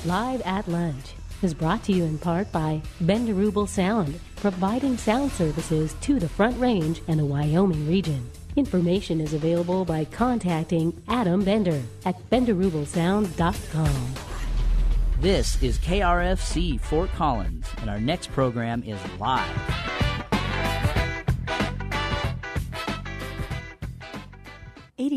Live at Lunch is brought to you in part by Benderubel Sound, providing sound services to the Front Range and the Wyoming region. Information is available by contacting Adam Bender at benderubelsound.com. This is KRFC Fort Collins, and our next program is live.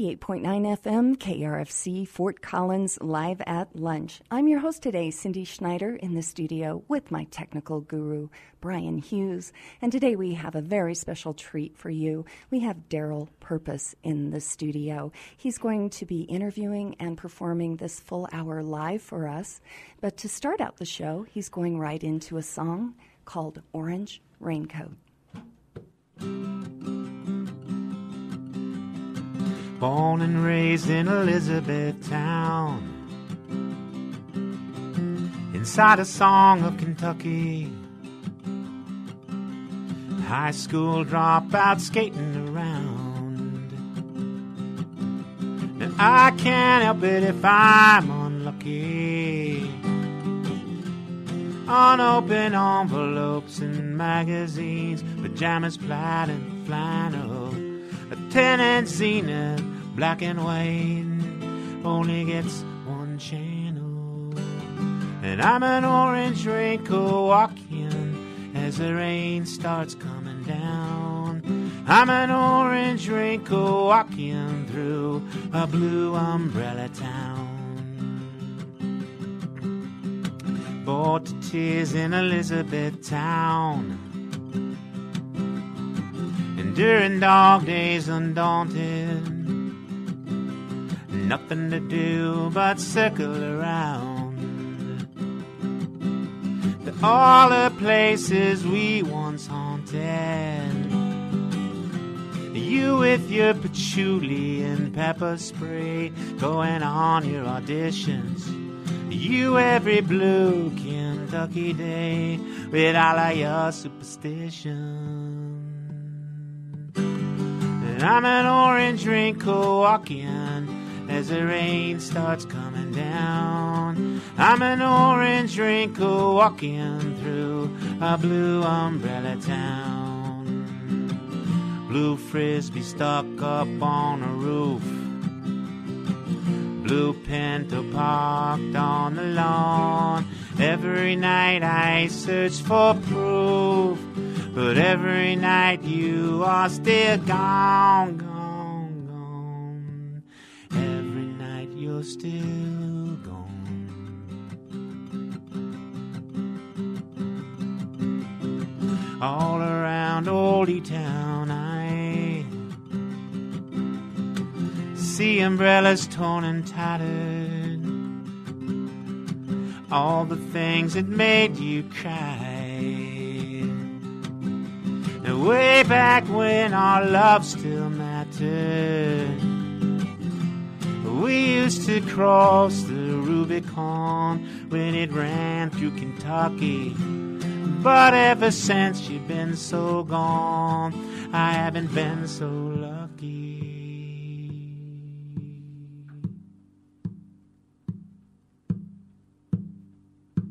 .9 FM, KRFC, Fort Collins, live at lunch. I'm your host today, Cindy Schneider, in the studio with my technical guru, Brian Hughes. And today we have a very special treat for you. We have Darryl Purpose in the studio. He's going to be interviewing and performing this full hour live for us. But to start out the show, he's going right into a song called Orange Raincoat. Born and raised in Elizabethtown, inside a song of Kentucky. High school dropout skating around. And I can't help it if I'm unlucky. Unopened envelopes and magazines, pajamas, plaid and flannel, a 10-inch Zenith, black and white, only gets one channel. And I'm an orange raincoat walking as the rain starts coming down. I'm an orange raincoat walking through a blue umbrella town. Bought to tears in Elizabethtown, during dog days undaunted, nothing to do but circle around to all the places we once haunted. You with your patchouli and pepper spray, going on your auditions. You every blue Kentucky day with all of your superstitions. I'm an orange raincoat walking as the rain starts coming down. I'm an orange raincoat walking through a blue umbrella town. Blue frisbee stuck up on a roof, blue pinto parked on the lawn. Every night I search for proof, but every night you are still gone, gone, gone. Every night you're still gone. All around Oldie Town I see umbrellas torn and tattered, all the things that made you cry. Way back when our love still mattered, we used to cross the Rubicon when it ran through Kentucky. But ever since you've been so gone, I haven't been so lucky.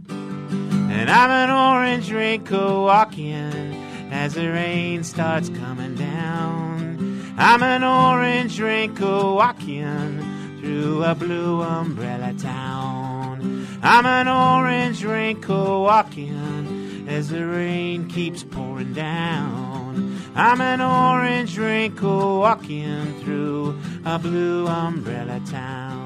And I'm an orange raincoat walking as the rain starts coming down. I'm an orange raincoat walking through a blue umbrella town. I'm an orange raincoat walking as the rain keeps pouring down. I'm an orange raincoat walking through a blue umbrella town.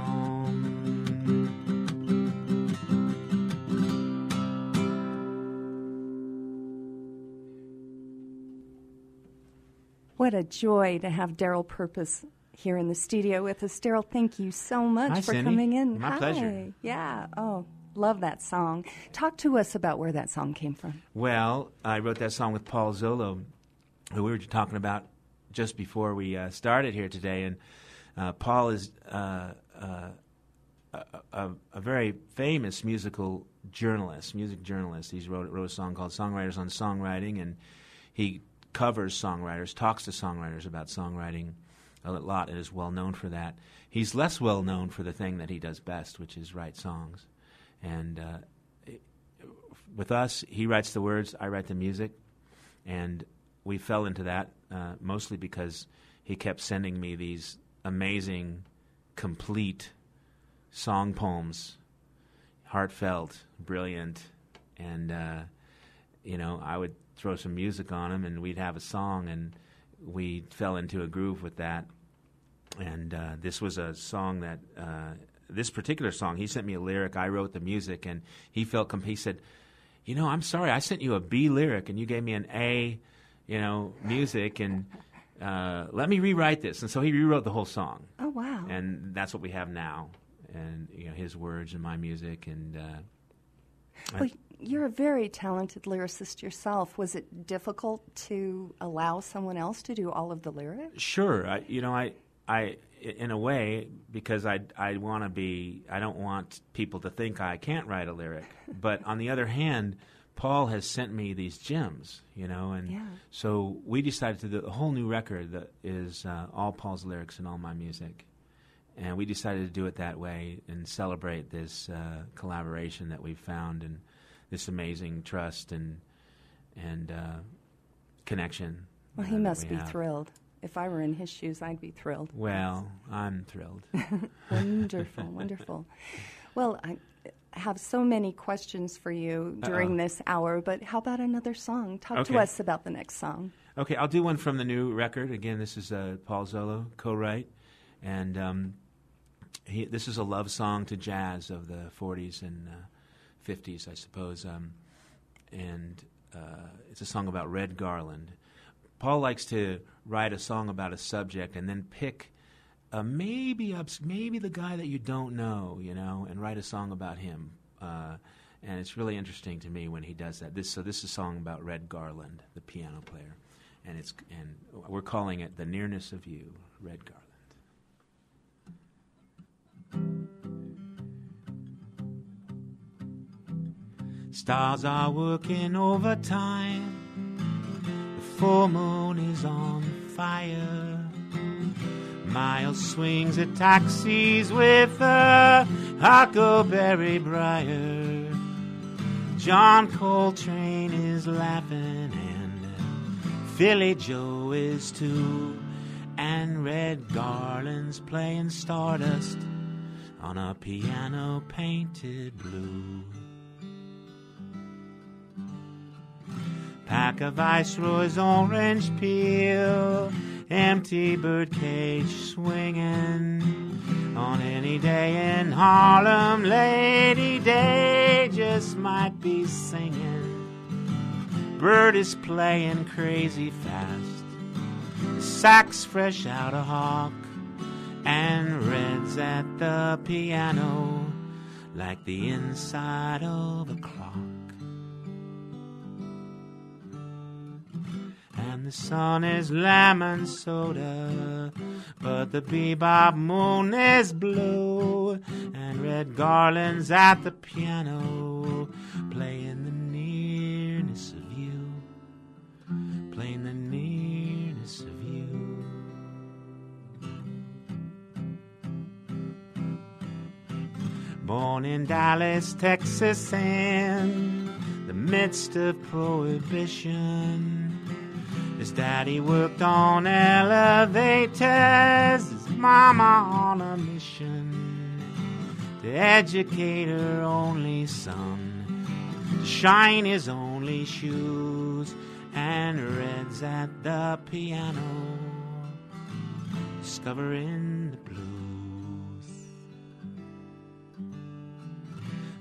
What a joy to have Darryl Purpose here in the studio with us. Darryl, thank you so much Hi, for Cindy. coming in. My pleasure. Yeah. Oh, love that song. Talk to us about where that song came from. Well, I wrote that song with Paul Zolo, who we were talking about just before we started here today. And Paul is a very famous music journalist. He wrote a song called Songwriters on Songwriting, and he covers songwriters, talks to songwriters about songwriting a lot, and is well known for that. He's less well known for the thing that he does best, which is write songs. And with us, he writes the words, I write the music, and we fell into that mostly because he kept sending me these amazing, complete song poems, heartfelt, brilliant, and I would throw some music on them, and we'd have a song, and we fell into a groove with that. And this was a song that, this particular song, he sent me a lyric, I wrote the music, and he he said, I'm sorry, I sent you a B lyric, and you gave me an A, music, and let me rewrite this. And so he rewrote the whole song. Oh, wow. And that's what we have now, and his words and my music. And well, you're a very talented lyricist yourself. Was it difficult to allow someone else to do all of the lyrics? Sure. I in a way, because I don't want people to think I can't write a lyric. But on the other hand, Paul has sent me these gems, and so we decided to do a whole new record that is all Paul's lyrics and all my music. And we decided to do it that way and celebrate this collaboration that we've found and this amazing trust and connection. Well, he must be thrilled. If I were in his shoes, I'd be thrilled. Well, I'm thrilled. Wonderful, wonderful. Well, I have so many questions for you during this hour, but how about another song? Talk to us about the next song. Okay, I'll do one from the new record. Again, this is Paul Zolo, co-write, and this is a love song to jazz of the 40s and 50s, I suppose, and it's a song about Red Garland. Paul likes to write a song about a subject and then pick maybe the guy that you don't know, and write a song about him. And it's really interesting to me when he does that. This is a song about Red Garland, the piano player, and we're calling it "The Nearness of You," Red Garland. Stars are working overtime. The full moon is on fire. Miles swings at taxis with a huckleberry briar. John Coltrane is laughing and Philly Joe is too. And Red Garland's playing Stardust on a piano painted blue. Pack of Viceroy's orange peel, empty birdcage swinging. On any day in Harlem, Lady Day just might be singing. Bird is playing crazy fast, the sax fresh out of Hawk, and Red's at the piano like the inside of a clock. And the sun is lemon soda, but the bebop moon is blue, and Red Garland's at the piano, playing the nearness of you, playing the nearness of you. Born in Dallas, Texas, in the midst of prohibition, his daddy worked on elevators, his mama on a mission to educate her only son, to shine his only shoes, and Red's at the piano, discovering the blues.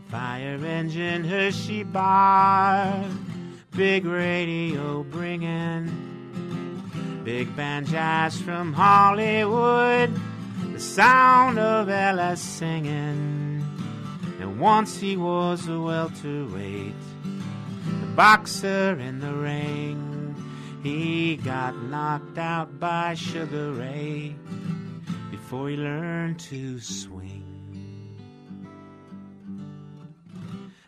Fire engine Hershey bar, big radio bringing big band jazz from Hollywood, the sound of Ella singing. And once he was a welterweight, the boxer in the ring. He got knocked out by Sugar Ray before he learned to swing.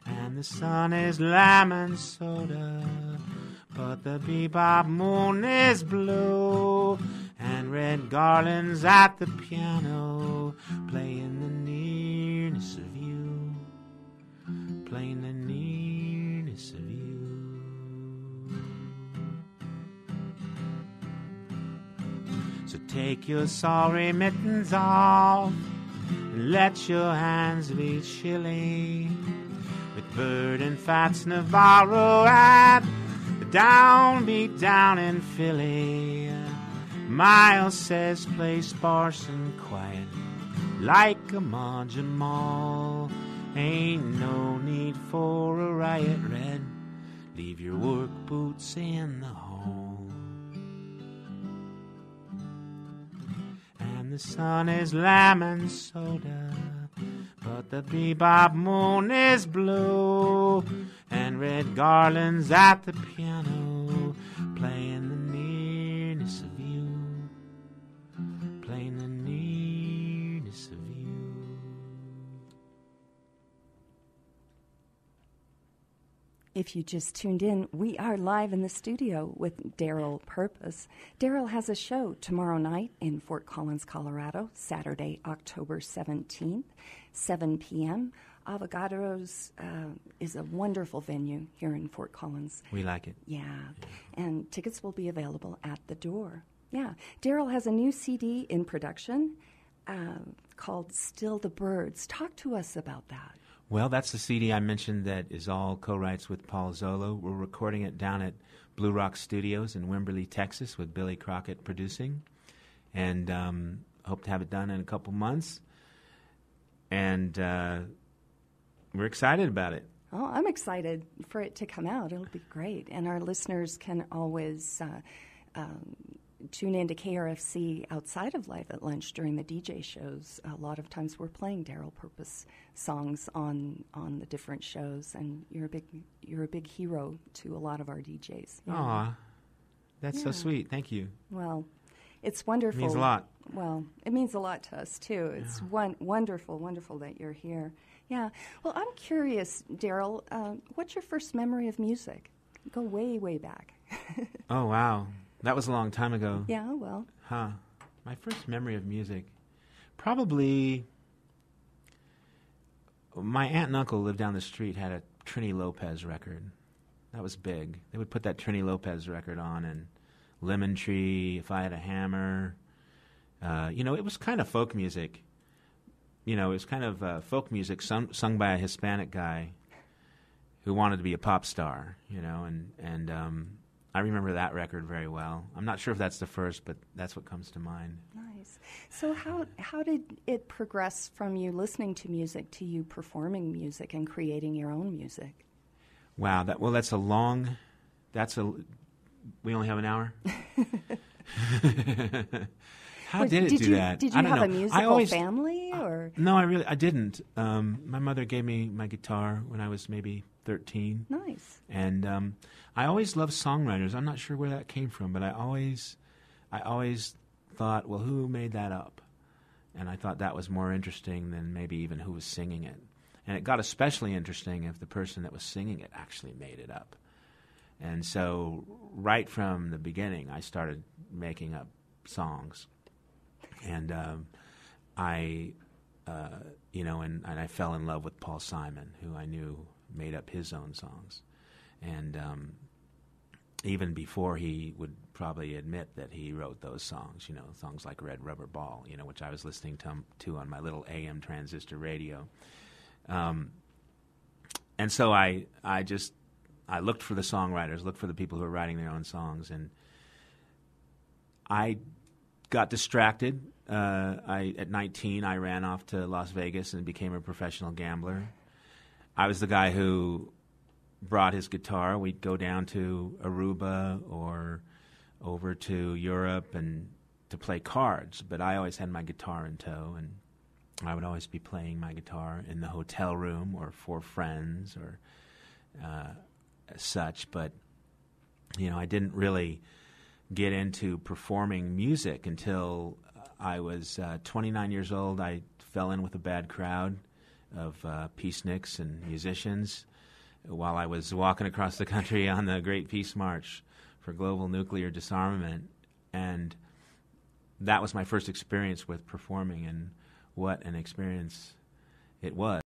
And the sun is lemon soda, but the bebop moon is blue, and Red Garland's at the piano, playing the nearness of you, plain the nearness of you. So take your sorry mittens off and let your hands be chilly with Bird and Fats Navarro at the downbeat down in Philly. Miles says play sparse and quiet like a Maja Mall. Ain't no need for a riot, Red. Leave your work boots in the hall. And the sun is lemon soda, but the bebop moon is blue, and red garlands at the piano, playing the nearness of you, playing the nearness of you. If you just tuned in, we are live in the studio with Darryl Purpose. Darryl has a show tomorrow night in Fort Collins, Colorado, Saturday, October 17th, 7 p.m. Avogadro's is a wonderful venue here in Fort Collins. We like it. Yeah, and tickets will be available at the door. Yeah, Darryl has a new CD in production called Still the Birds. Talk to us about that. Well, that's the CD I mentioned that is all co-writes with Paul Zolo. We're recording it down at Blue Rock Studios in Wimberley, Texas, with Billy Crockett producing, and hope to have it done in a couple months. And we're excited about it. Oh, I'm excited for it to come out. It'll be great. And our listeners can always tune in to KRFC outside of Live at Lunch during the DJ shows. A lot of times we're playing Darryl Purpose songs on the different shows, and you're a big hero to a lot of our DJs. Yeah. Aw, that's so sweet. Thank you. Well, it's wonderful. It means a lot. Well, it means a lot to us, too. It's wonderful that you're here. Yeah. Well, I'm curious, Darryl, what's your first memory of music? Go way, way back. Oh, wow. That was a long time ago. Yeah, well. Huh. My first memory of music, probably my aunt and uncle lived down the street, had a Trini Lopez record. That was big. They would put that Trini Lopez record on, and Lemon Tree, If I Had a Hammer. It was kind of folk music. It was kind of folk music sung by a Hispanic guy who wanted to be a pop star, and I remember that record very well. I'm not sure if that's the first, but that's what comes to mind. Nice. So how did it progress from you listening to music to you performing music and creating your own music? Wow. We only have an hour? How did it do that? Did you have a musical family? Or? No, I didn't. My mother gave me my guitar when I was maybe 13. Nice. And I always loved songwriters. I'm not sure where that came from, but I always thought, well, who made that up? And I thought that was more interesting than maybe even who was singing it. And it got especially interesting if the person that was singing it actually made it up. And so right from the beginning, I started making up songs. And I fell in love with Paul Simon, who I knew made up his own songs. And even before he would probably admit that he wrote those songs, songs like Red Rubber Ball, which I was listening to on my little AM transistor radio. And so I looked for the songwriters, looked for the people who were writing their own songs, and I got distracted. At 19, I ran off to Las Vegas and became a professional gambler. I was the guy who brought his guitar. We'd go down to Aruba or over to Europe and to play cards, but I always had my guitar in tow, and I would always be playing my guitar in the hotel room or for friends or such. But, I didn't really get into performing music until I was 29 years old. I fell in with a bad crowd of peaceniks and musicians while I was walking across the country on the Great Peace March for global nuclear disarmament. And that was my first experience with performing, and what an experience it was.